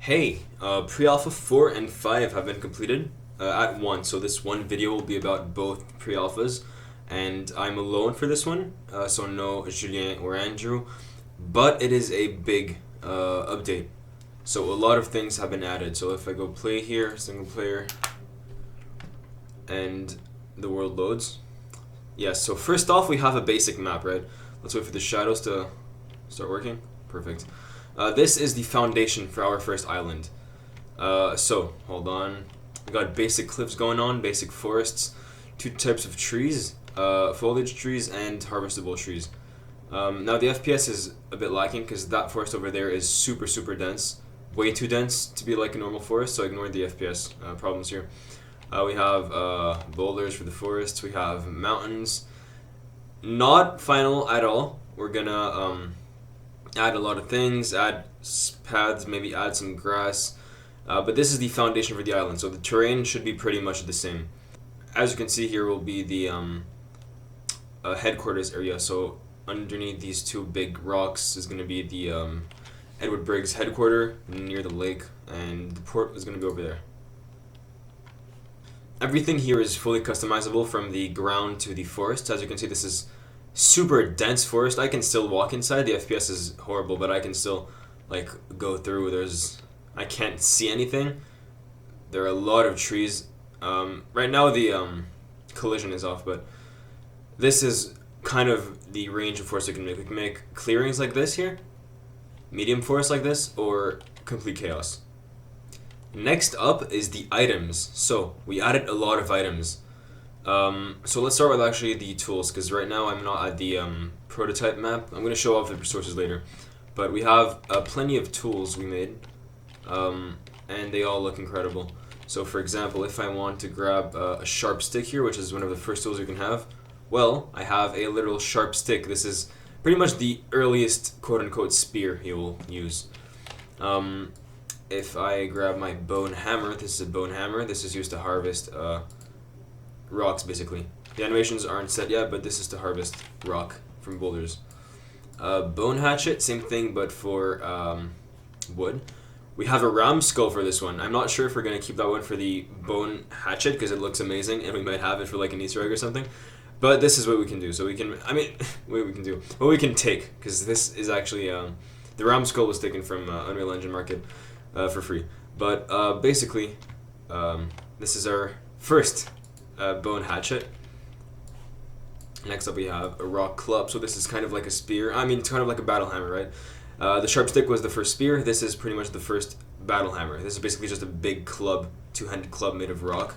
Hey, pre-alpha 4 and 5 have been completed at once, so this one video will be about both pre-alphas, and I'm alone for this one, so no Julien or Andrew, but it is a big update, so a lot of things have been added. So if I go play here, single player, and the world loads. Yes, so first off we have a basic map, right? Let's wait for the shadows to start working. Perfect. This is the foundation for our first island. So, hold on. We got basic cliffs going on, basic forests, two types of trees, foliage trees and harvestable trees. Now the FPS is a bit lacking because that forest over there is super dense. Way too dense to be like a normal forest, so ignore the FPS problems here. We have boulders for the forests, we have mountains. Not final at all. We're gonna add a lot of things, add paths, maybe add some grass. But this is the foundation for the island, so the terrain should be pretty much the same. As you can see here will be the headquarters area, so underneath these two big rocks is going to be the Edward Briggs headquarters near the lake, and the port is going to be over there. Everything here is fully customizable from the ground to the forest. As you can see, this is super dense forest. I can still walk inside. The FPS is horrible, but I can still like go through. I can't see anything. There are a lot of trees. Right now the collision is off, but this is kind of the range of forest we can make. We can make clearings like this here, medium forest like this, or complete chaos. Next up is the items. So we added a lot of items. So let's start with actually the tools, because right now I'm not at the prototype map. I'm going to show off the resources later. But we have plenty of tools we made, and they all look incredible. So for example, if I want to grab a sharp stick here, which is one of the first tools you can have, well, I have a literal sharp stick. This is pretty much the earliest quote-unquote spear you will use. If I grab my bone hammer, this is a bone hammer. This is used to harvest rocks, basically. The animations aren't set yet, but this is to harvest rock from boulders. Bone hatchet, same thing, but for wood. We have a ram skull for this one. I'm not sure if we're going to keep that one for the bone hatchet because it looks amazing, and we might have it for like an Easter egg or something. But this is what we can do. So we can, what we can do. What we can take, because this is actually, the ram skull was taken from Unreal Engine Market for free. But basically, this is our first bone hatchet. Next up we have a rock club. So this is kind of like a spear. It's kind of like a battle hammer, right? The sharp stick was the first spear. This is pretty much the first battle hammer. This is basically just a big club, two-handed club made of rock.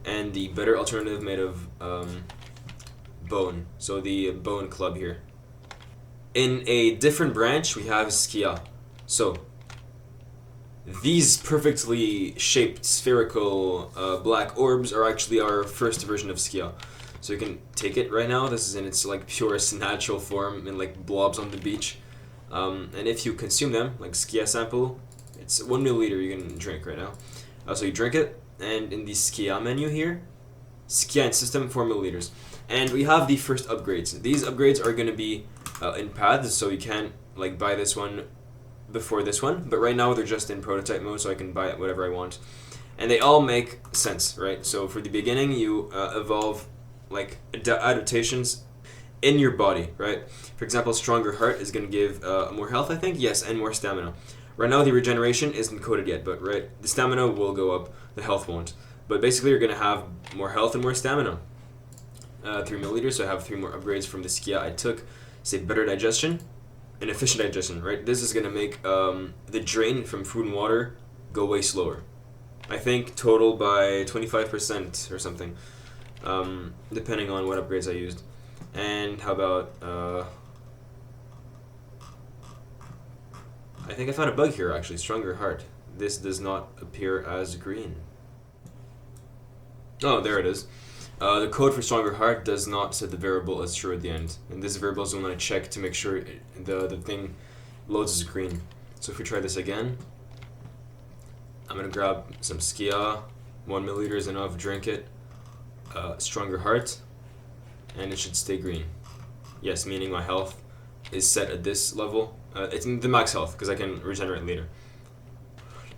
And the better alternative made of bone. So the bone club here. In a different branch, we have Skia. So these perfectly shaped spherical black orbs are actually our first version of Skia. So you can take it right now. This is in its like purest natural form in like blobs on the beach. And if you consume them, like Skia sample, it's 1 milliliter you can drink right now. So you drink it, and in the Skia menu here, Skia and system 4 milliliters. And we have the first upgrades. These upgrades are going to be in paths, so you can't like buy this one before this one, but right now they're just in prototype mode, so I can buy whatever I want. And they all make sense, right? So for the beginning, you evolve like adaptations in your body, right? For example, stronger heart is going to give more health, I think, yes, and more stamina. Right now the regeneration isn't coded yet, but right, the stamina will go up, the health won't. But basically you're going to have more health and more stamina. 3 milliliters, so I have 3 more upgrades from the Skia I took. Say better digestion and efficient digestion, right? This is going to make the drain from food and water go way slower. I think total by 25% or something, depending on what upgrades I used. And how about, I think I found a bug here actually, stronger heart. This does not appear as green. Oh, there it is. The code for stronger heart does not set the variable as true at the end. And this variable is the one I check to make sure the thing loads as green. So if we try this again, I'm going to grab some Skia, 1 milliliter is enough, drink it, stronger heart, and it should stay green. Yes, meaning my health is set at this level. It's the max health because I can regenerate later.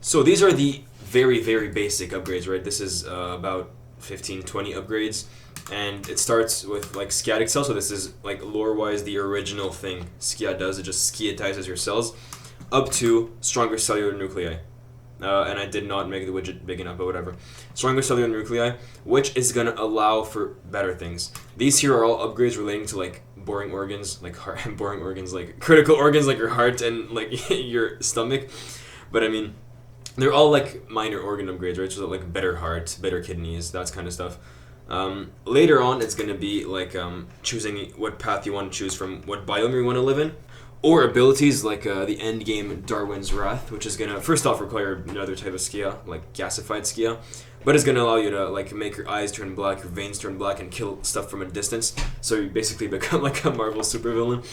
So these are the very, very basic upgrades, right? This is about 15, 20 upgrades. And it starts with like Skiatic Cell, so this is like lore-wise the original thing Skia does. It just skiatizes your cells, up to stronger cellular nuclei. And I did not make the widget big enough, but whatever. Stronger cellular nuclei, which is gonna allow for better things. These here are all upgrades relating to like boring organs, like boring organs, like critical organs, like your heart and like your stomach. But I mean, they're all like minor organ upgrades, right? So like better heart, better kidneys, that kind of stuff. Later on, it's going to be like choosing what path you want to choose from what biome you want to live in, or abilities like the end game Darwin's Wrath, which is going to first off require another type of Skia, like gasified Skia, but it's going to allow you to like make your eyes turn black, your veins turn black, and kill stuff from a distance. So you basically become like a Marvel supervillain.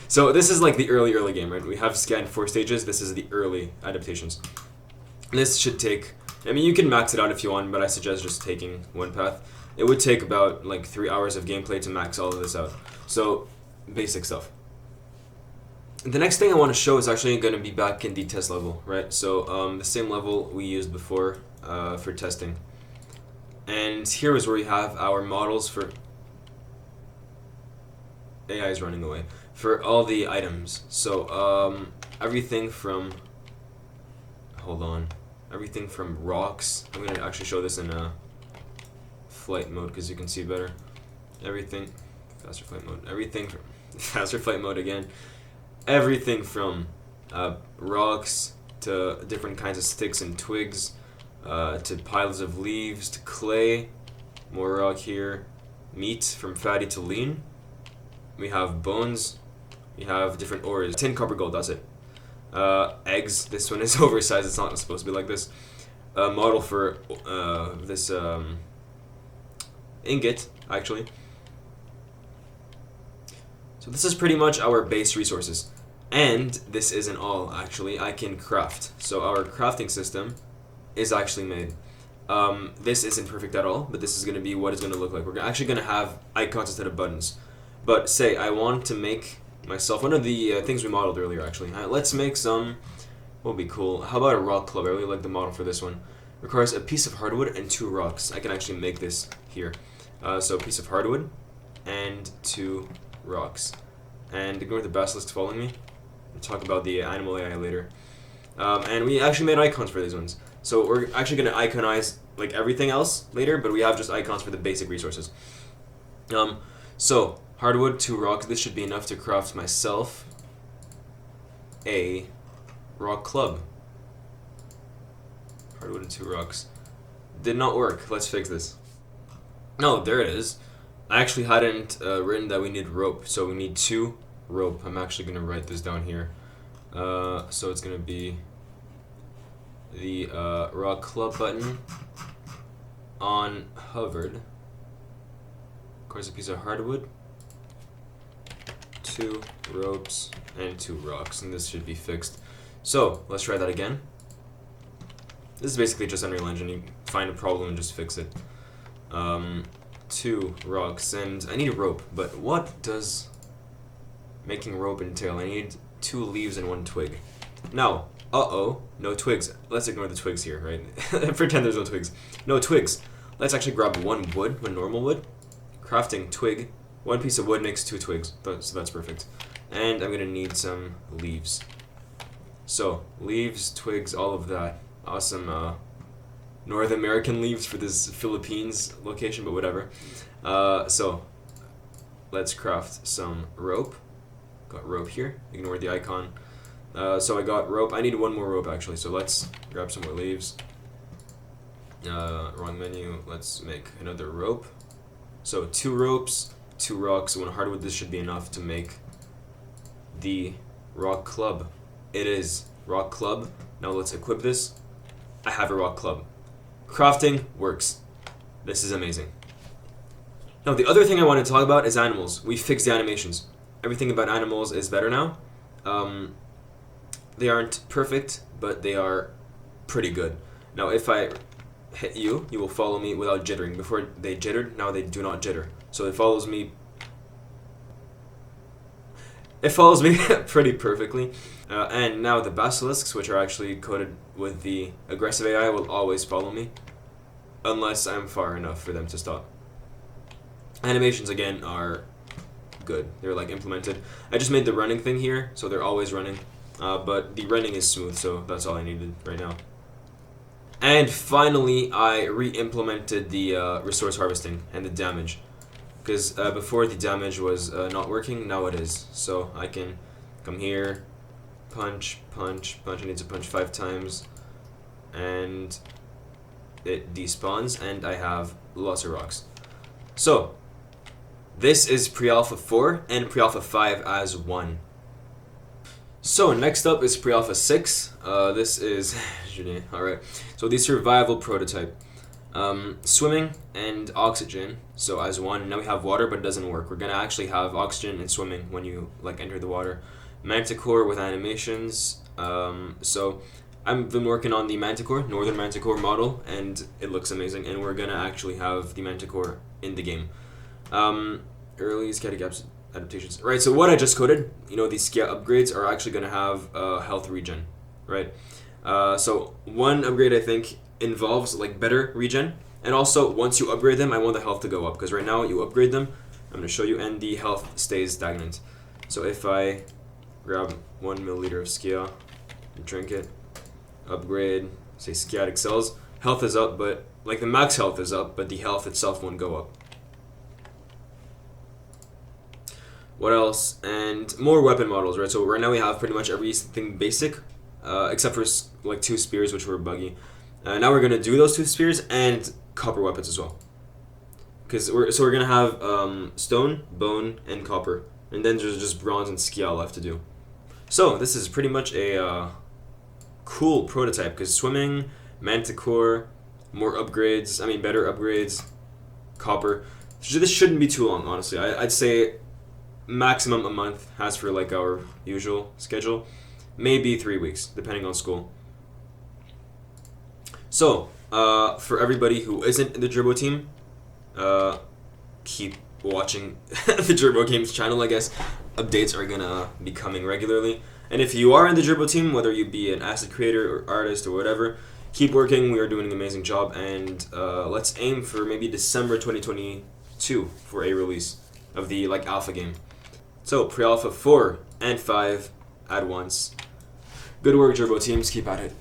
So this is like the early game, right? We have Skia in 4 stages. This is the early adaptations. This should take, I mean, you can max it out if you want, but I suggest just taking one path. It would take about like 3 hours of gameplay to max all of this out. So, basic stuff. The next thing I want to show is actually going to be back in the test level, right? So, the same level we used before for testing. And here is where we have our models for... AI is running away. For all the items. So, everything from... Hold on. Everything from rocks. I'm going to actually show this in flight mode because you can see better. Everything... Faster flight mode. Everything from... Faster flight mode again. Everything from rocks to different kinds of sticks and twigs to piles of leaves to clay. More rock here. Meat from fatty to lean. We have bones. We have different ores. Tin, copper, gold. That's it. Eggs. This one is oversized. It's not supposed to be like this. A model for this ingot, actually. So this is pretty much our base resources. And this isn't all, actually. I can craft. So our crafting system is actually made. This isn't perfect at all, but this is going to be what it's going to look like. We're actually going to have icons instead of buttons. But say I want to make myself one of the things we modeled earlier, actually. Let's make some... What would be cool? How about a rock club? I really like the model for this one. Requires a piece of hardwood and 2 rocks. I can actually make this here. So a piece of hardwood and 2 rocks. And ignore the basilisks following me. We'll talk about the animal AI later. And we actually made icons for these ones. So we're actually going to iconize like everything else later, but we have just icons for the basic resources. So hardwood, 2 rocks. This should be enough to craft myself a rock club. Hardwood and 2 rocks. Did not work. Let's fix this. No, there it is. I actually hadn't written that we need rope, so we need 2 rope. I'm actually going to write this down here. So it's going to be the rock club button on hovered. Of course, a piece of hardwood, 2 ropes, and 2 rocks, and this should be fixed. So let's try that again. This is basically just Unreal Engine. You find a problem and just fix it. 2 rocks, and I need a rope, but what does making rope entail? I need 2 leaves and 1 twig. Now, no twigs. Let's ignore the twigs here, right? Pretend there's no twigs. No twigs. Let's actually grab 1 wood, 1 normal wood. Crafting twig. 1 piece of wood makes 2 twigs, so that's perfect. And I'm gonna need some leaves. So, leaves, twigs, all of that. Awesome, North American leaves for this Philippines location, but whatever. So, let's craft some rope. Got rope here. Ignore the icon. So I got rope. I need 1 more rope, actually, so let's grab some more leaves. Wrong menu. Let's make another rope. So 2 ropes, 2 rocks, 1 hardwood. This should be enough to make the rock club. It is rock club. Now let's equip this. I have a rock club. Crafting works. This is amazing. Now the other thing I want to talk about is animals. We fixed the animations. Everything about animals is better now. They aren't perfect, but they are pretty good. Now if I hit you, you will follow me without jittering. Before they jittered, now they do not jitter. So it follows me. it follows me pretty perfectly. And now the basilisks, which are actually coded with the aggressive AI, will always follow me unless I'm far enough for them to stop. Animations again are good. They're like implemented. I just made the running thing here, so they're always running. But the running is smooth, so that's all I needed right now. And finally, I re-implemented the resource harvesting and the damage. Because before the damage was not working, now it is. So I can come here, punch, punch, punch. I need to punch 5 times. And it despawns, and I have lots of rocks. So, this is pre-alpha 4 and pre-alpha 5 as one. So next up is pre-alpha 6. This is alright. So the survival prototype. Swimming and oxygen, so as one. Now we have water, but it doesn't work. We're gonna actually have oxygen and swimming when you like enter the water. Manticore with animations. So I've been working on the Manticore, Northern Manticore model, and it looks amazing. And we're gonna actually have the Manticore in the game. Early Skiá Games adaptations. Right, so what I just coded, you know, these Skia upgrades are actually gonna have health regen, right? So one upgrade I think involves like better regen, and also once you upgrade them, I want the health to go up, because right now you upgrade them, I'm gonna show you, and the health stays stagnant. So if I grab 1 milliliter of Skia, drink it, upgrade, say Skiatic cells, health is up, but like the max health is up, but the health itself won't go up. What else? And more weapon models, right? So right now we have pretty much everything basic, except for like 2 spears, which were buggy. Now we're gonna do those 2 spears and copper weapons as well, because we're gonna have stone, bone, and copper, and then there's just bronze and Skiá left to do. So this is pretty much a cool prototype, because swimming, manticore, more upgrades. I mean better upgrades, copper. This shouldn't be too long, honestly. I'd say maximum a month, as for like our usual schedule. Maybe 3 weeks, depending on school. So, for everybody who isn't in the Jerbo team, keep watching the Jerbo Games channel, I guess. Updates are gonna be coming regularly. And if you are in the Jerbo team, whether you be an asset creator or artist or whatever, keep working. We are doing an amazing job, and let's aim for maybe December 2022 for a release of the like alpha game. So, pre-alpha 4 and 5 at once. Good work, Jerbo teams. Keep at it.